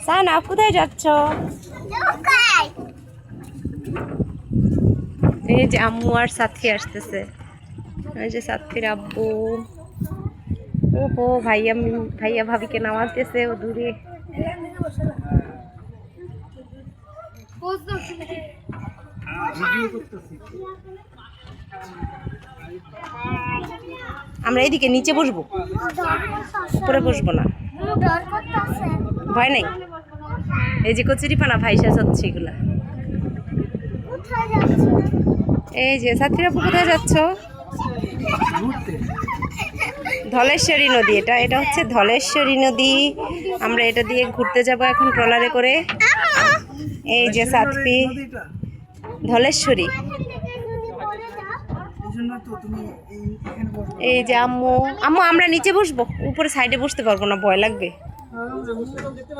সানা কোথায় যাচ্ছ? এই যে আম্মু আর সাথী আসতেছে, এই যে সাথীর আব্বু। ওহো ভাইয়া ভাইয়া ভাবিকে নামাতেছে ও দূরে। আমরা এইদিকে নিচে বসবো, উপরে বসবো না, ভয় নাই। এই যে কচুরিপানা ভাইসা যাচ্ছে এগুলা। এই যে ছাত্রীরা কোথায় যাচ্ছ? ধলেশ্বরী নদী, এটা হচ্ছে ধলেশ্বরী নদী। আমরা এটা দিয়ে ঘুরতে যাব এখন ট্রলারে করে। এই যে সাতপি ধলেশ্বরী। এই যে আম্মু আম্মু আমরা নিচে বসবো, উপরে সাইডে বসতে পারবো না, ভয় লাগবে।